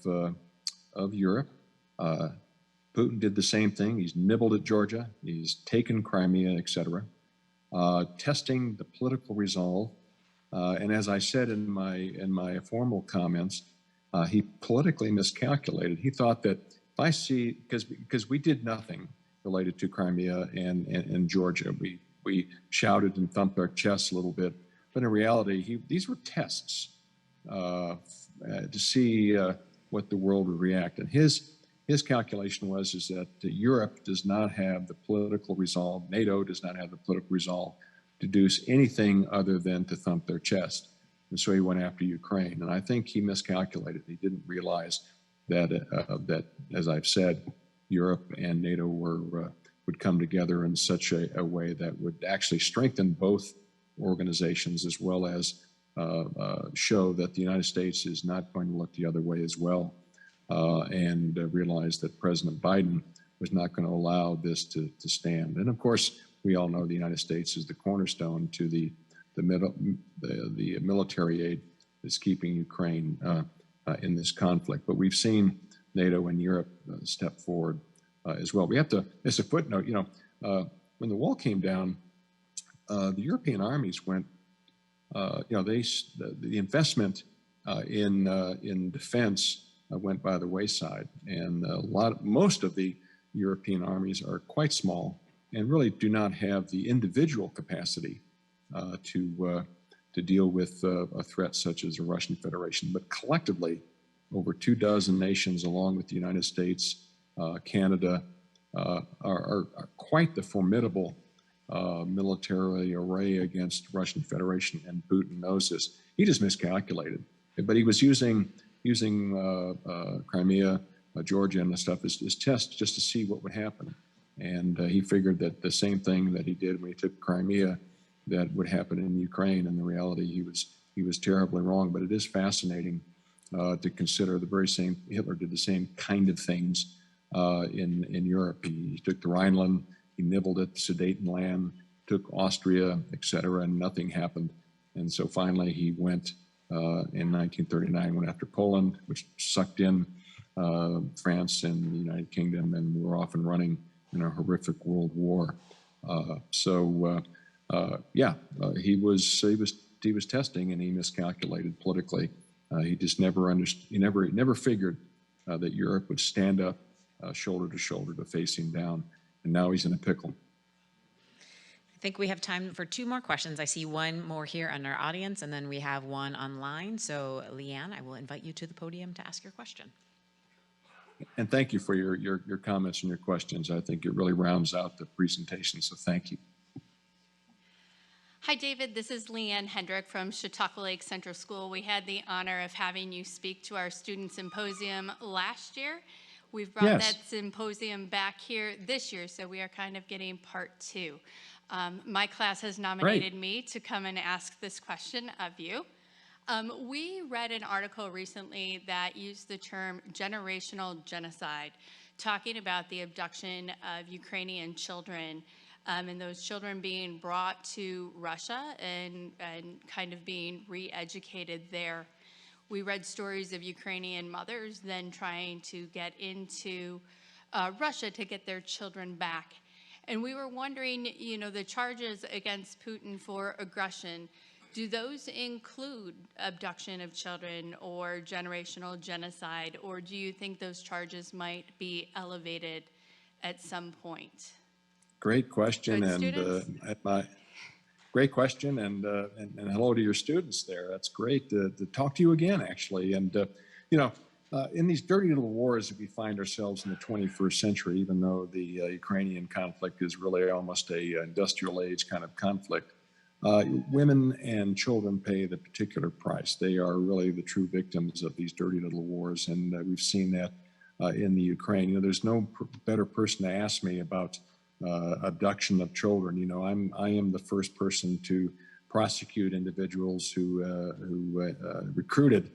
Europe. Putin did the same thing. He's nibbled at Georgia. He's taken Crimea, etc. Testing the political resolve. And as I said in my formal comments, he politically miscalculated. He thought that if I see, because we did nothing related to Crimea and Georgia, we shouted and thumped our chests a little bit, but in reality, these were tests to see what the world would react. And his calculation is that Europe does not have the political resolve, NATO does not have the political resolve to do anything other than to thump their chest. And so he went after Ukraine. And I think he miscalculated. He didn't realize that as I've said, Europe and NATO would come together in such a way that would actually strengthen both organizations, as well as show that the United States is not going to look the other way as well. And realized that President Biden was not going to allow this to stand. And of course, we all know the United States is the cornerstone to the military aid that's keeping Ukraine in this conflict. But we've seen NATO and Europe step forward as well. We have to, as a footnote, you know, when the wall came down, the European armies went, you know, the investment in defense went by the wayside, and most of the European armies are quite small and really do not have the individual capacity to deal with a threat such as the Russian Federation. But collectively, over 24 nations, along with the United States, Canada, are quite the formidable military array against Russian Federation, and Putin knows this. He just miscalculated, but he was using Crimea, Georgia, and the stuff as tests just to see what would happen. And he figured that the same thing that he did when he took Crimea, that would happen in Ukraine. And the reality, he was terribly wrong. But it is fascinating to consider the very same. Hitler did the same kind of things in Europe. He took the Rhineland, he nibbled at the Sudetenland, took Austria, etc., and nothing happened. And so finally, he went. In 1939, went after Poland, which sucked in France and the United Kingdom, and we were off and running in a horrific world war. He was testing, and he miscalculated politically. He just never figured that Europe would stand up shoulder to shoulder to face him down, and now he's in a pickle. I think we have time for 2 more questions. I see one more here in our audience, and then we have one online. So, Leanne, I will invite you to the podium to ask your question. And thank you for your comments and your questions. I think it really rounds out the presentation, so thank you. Hi, David. This is Leanne Hendrick from Chautauqua Lake Central School. We had the honor of having you speak to our student symposium last year. We've brought that symposium back here this year, so we are kind of getting part 2. My class has nominated me to come and ask this question of you. We read an article recently that used the term generational genocide, talking about the abduction of Ukrainian children and those children being brought to Russia and kind of being re-educated there. We read stories of Ukrainian mothers then trying to get into Russia to get their children back. And we were wondering, you know, the charges against Putin for aggression, do those include abduction of children or generational genocide, or do you think those charges might be elevated at some point? Great question, great question, and hello to your students there. That's great to talk to you again, actually. And you know, in these dirty little wars that we find ourselves in the 21st century, even though the Ukrainian conflict is really almost a industrial age kind of conflict, women and children pay the particular price. They are really the true victims of these dirty little wars, and we've seen that in the Ukraine. You know, there's no better person to ask me about abduction of children. You know, I am the first person to prosecute individuals who recruited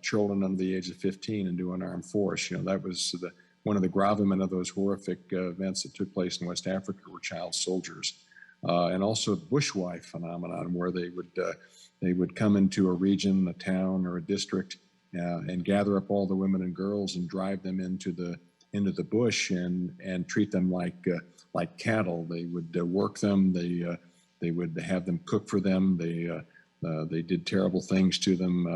children under the age of 15 into an armed force. That was one of the gravamen of those horrific events that took place in West Africa were child soldiers. And also the bushwife phenomenon, where they would come into a region, a town, or a district and gather up all the women and girls and drive them into the bush and treat them like cattle. They would work them. They would have them cook for them. They did terrible things to them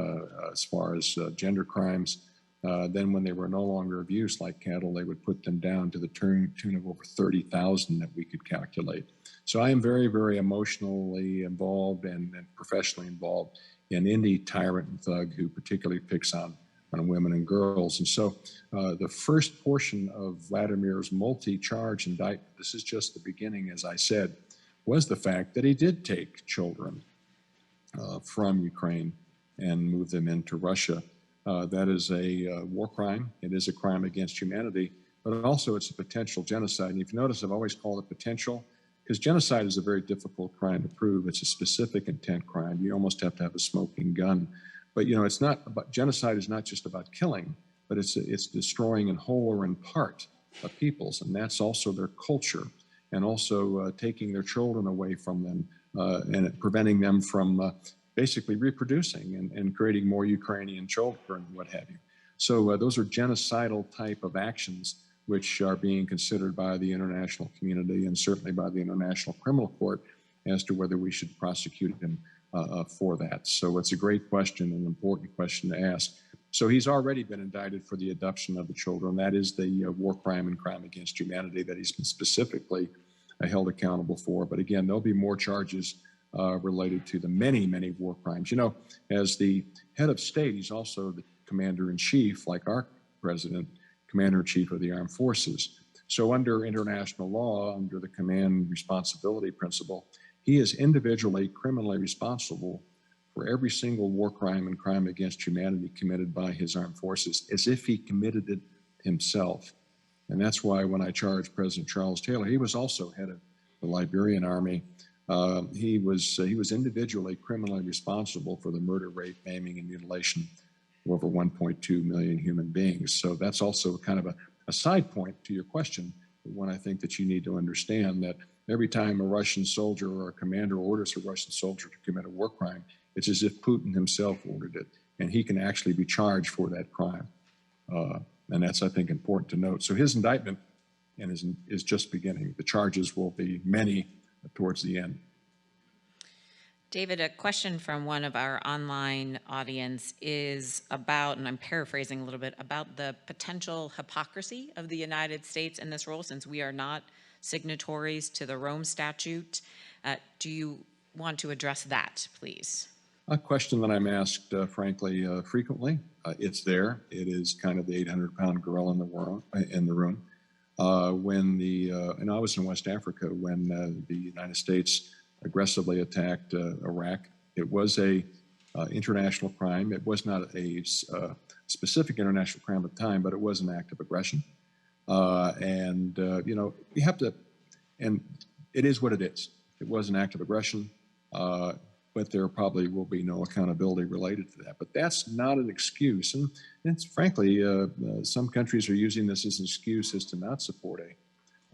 as far as gender crimes. Then when they were no longer of use like cattle, they would put them down to the tune of over 30,000 that we could calculate. So I am very, very emotionally involved and professionally involved in any tyrant and thug who particularly picks on women and girls. And so the first portion of Vladimir's multi-charge indictment, this is just the beginning, as I said, was the fact that he did take children from Ukraine and move them into Russia. That is a war crime. It is a crime against humanity, but also it's a potential genocide. And if you notice, I've always called it potential, because genocide is a very difficult crime to prove. It's a specific intent crime. You almost have to have a smoking gun. But it's not about, genocide is not just about killing, but it's destroying in whole or in part of peoples, and that's also their culture, and also taking their children away from them and preventing them from basically reproducing and creating more Ukrainian children, what have you. So those are genocidal type of actions which are being considered by the international community and certainly by the International Criminal Court as to whether we should prosecute him for that. So it's a great question, an important question to ask. So he's already been indicted for the abduction of the children. That is the war crime and crime against humanity that he's been specifically held accountable for. But again, there'll be more charges related to the many, many war crimes. As the head of state, he's also the commander-in-chief, like our president, commander-in-chief of the armed forces. So under international law, under the command responsibility principle, he is individually criminally responsible for every single war crime and crime against humanity committed by his armed forces, as if he committed it himself. And that's why when I charged President Charles Taylor, he was also head of the Liberian Army. He was individually criminally responsible for the murder, rape, maiming, and mutilation of over 1.2 million human beings. So that's also kind of a side point to your question, one I think that you need to understand, that every time a Russian soldier or a commander orders a Russian soldier to commit a war crime, it's as if Putin himself ordered it, and he can actually be charged for that crime. And that's, I think, important to note. So his indictment is just beginning. The charges will be many towards the end. David, a question from one of our online audience is about, and I'm paraphrasing a little bit, about the potential hypocrisy of the United States in this role, since we are not signatories to the Rome Statute. Do you want to address that, please? A question that I'm asked, frankly, frequently. It's there. It is kind of the 800-pound gorilla in the room. And I was in West Africa when the United States aggressively attacked Iraq. It was a international crime. It was not a specific international crime at the time, but it was an act of aggression. We have to, and it is what it is. It was an act of aggression, but there probably will be no accountability related to that. But that's not an excuse. And it's frankly, some countries are using this as an excuse as to not support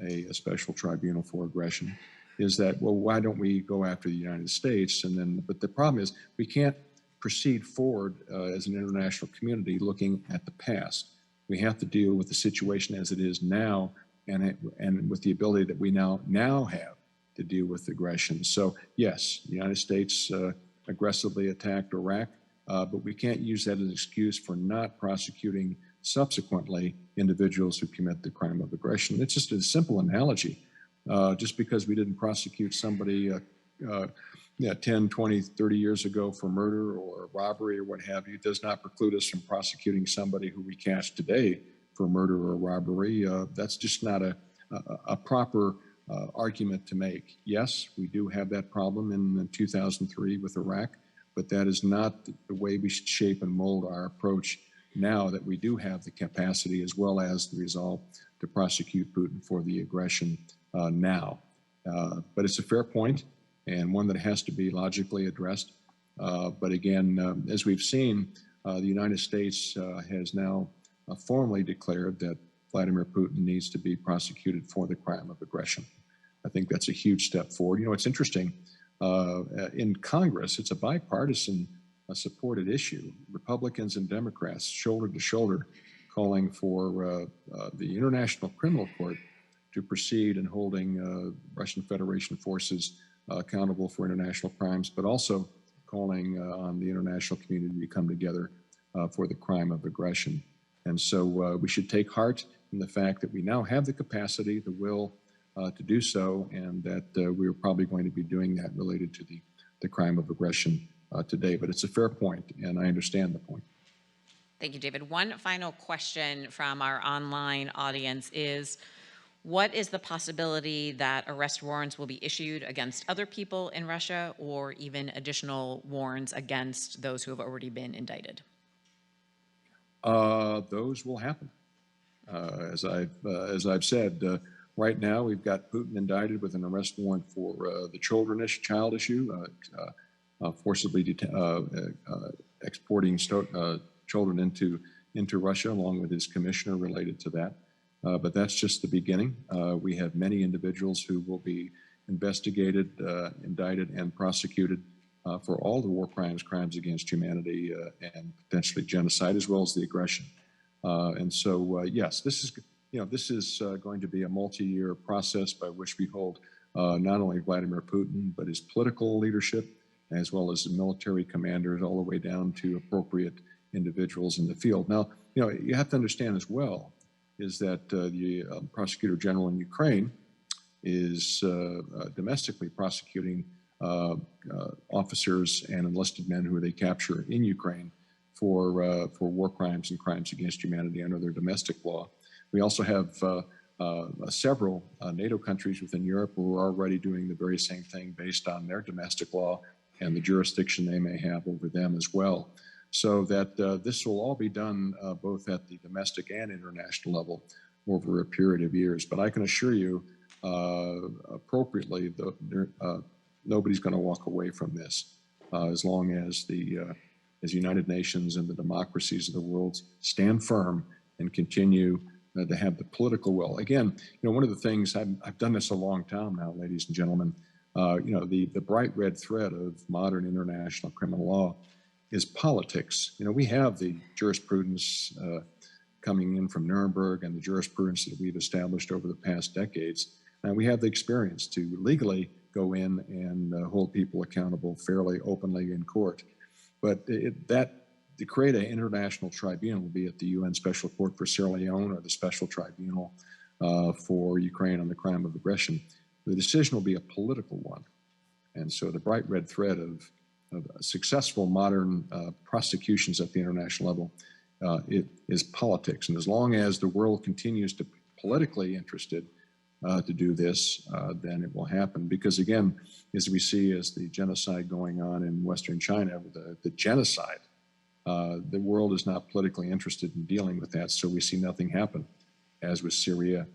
a special tribunal for aggression. Is that, well, why don't we go after the United States? But the problem is we can't proceed forward as an international community looking at the past. We have to deal with the situation as it is now, and with the ability that we now have to deal with aggression. So yes, the United States aggressively attacked Iraq, but we can't use that as an excuse for not prosecuting subsequently individuals who commit the crime of aggression. It's just a simple analogy. Just because we didn't prosecute somebody 10, 20, 30 years ago for murder or robbery or what have you, does not preclude us from prosecuting somebody who we catch today for murder or robbery. That's just not a proper argument to make. Yes, we do have that problem in 2003 with Iraq, but that is not the way we should shape and mold our approach now that we do have the capacity as well as the resolve to prosecute Putin for the aggression now. But it's a fair point, and one that has to be logically addressed. But again, as we've seen, the United States has now formally declared that Vladimir Putin needs to be prosecuted for the crime of aggression. I think that's a huge step forward. You know, it's interesting. In Congress, it's a bipartisan supported issue. Republicans and Democrats, shoulder to shoulder, calling for the International Criminal Court to proceed in holding Russian Federation forces accountable for international crimes, but also calling on the international community to come together for the crime of aggression. And so we should take heart in the fact that we now have the capacity, the will to do so, and that we're probably going to be doing that related to the crime of aggression today. But it's a fair point, and I understand the point. Thank you, David. One final question from our online audience is, what is the possibility that arrest warrants will be issued against other people in Russia, or even additional warrants against those who have already been indicted? Those will happen. As I've said, right now we've got Putin indicted with an arrest warrant for the child issue, forcibly exporting children into Russia, along with his commissioner related to that. But that's just the beginning. We have many individuals who will be investigated, indicted, and prosecuted for all the war crimes, crimes against humanity, and potentially genocide, as well as the aggression. And so, yes, this is going to be a multi-year process by which we hold not only Vladimir Putin, but his political leadership, as well as the military commanders, all the way down to appropriate individuals in the field. Now, you have to understand as well is that the prosecutor general in Ukraine is domestically prosecuting officers and enlisted men who they capture in Ukraine for war crimes and crimes against humanity under their domestic law. We also have several NATO countries within Europe who are already doing the very same thing based on their domestic law and the jurisdiction they may have over them as well. So that this will all be done both at the domestic and international level over a period of years. But I can assure you, appropriately, nobody's going to walk away from this as long as the United Nations and the democracies of the world stand firm and continue to have the political will. Again, one of the things, I've done this a long time now, ladies and gentlemen, the bright red thread of modern international criminal law is politics. We have the jurisprudence coming in from Nuremberg and the jurisprudence that we've established over the past decades. And we have the experience to legally go in and hold people accountable fairly, openly in court. But to create an international tribunal will be at the UN Special Court for Sierra Leone or the Special Tribunal for Ukraine on the crime of aggression. The decision will be a political one. And so the bright red thread of successful modern prosecutions at the international level it is politics. And as long as the world continues to be politically interested to do this, then it will happen. Because again, as we see as the genocide going on in Western China, the genocide, the world is not politically interested in dealing with that. So we see nothing happen, as with Syria,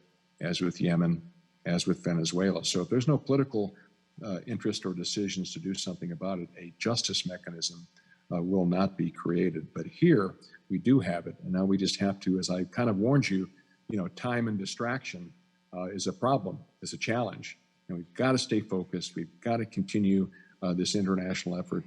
as with Yemen, as with Venezuela. So if there's no political interest or decisions to do something about it, a justice mechanism will not be created. But here we do have it. And now we just have to, as I kind of warned you, time and distraction is a problem, is a challenge. And we've got to stay focused. We've got to continue this international effort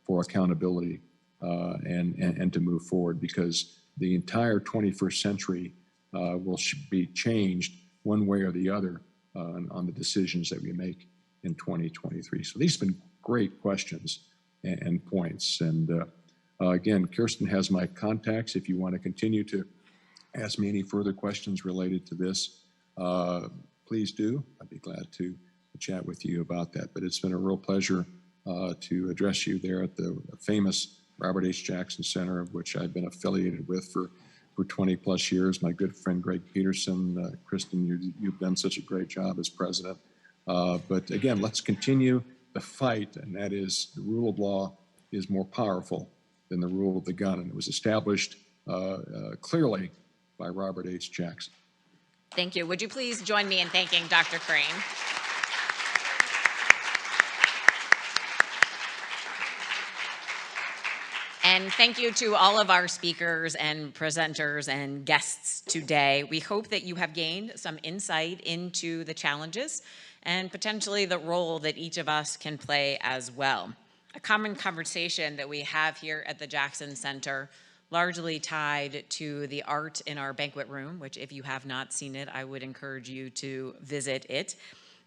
for accountability and to move forward, because the entire 21st century will be changed one way or the other on the decisions that we make in 2023. So these have been great questions and points. And again, Kirsten has my contacts. If you want to continue to ask me any further questions related to this, please do. I'd be glad to chat with you about that. But it's been a real pleasure to address you there at the famous Robert H. Jackson Center, of which I've been affiliated with for 20 plus years. My good friend Greg Peterson, Kristen, you've done such a great job as president. But again, let's continue the fight, and that is the rule of law is more powerful than the rule of the gun. And it was established clearly by Robert H. Jackson. Thank you. Would you please join me in thanking Dr. Crane? And thank you to all of our speakers and presenters and guests today. We hope that you have gained some insight into the challenges and potentially the role that each of us can play as well. A common conversation that we have here at the Jackson Center, largely tied to the art in our banquet room, which if you have not seen it, I would encourage you to visit it,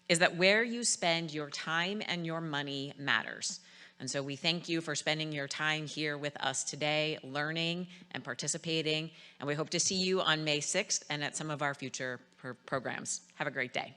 is that where you spend your time and your money matters. And so we thank you for spending your time here with us today, learning and participating, and we hope to see you on May 6th and at some of our future programs. Have a great day.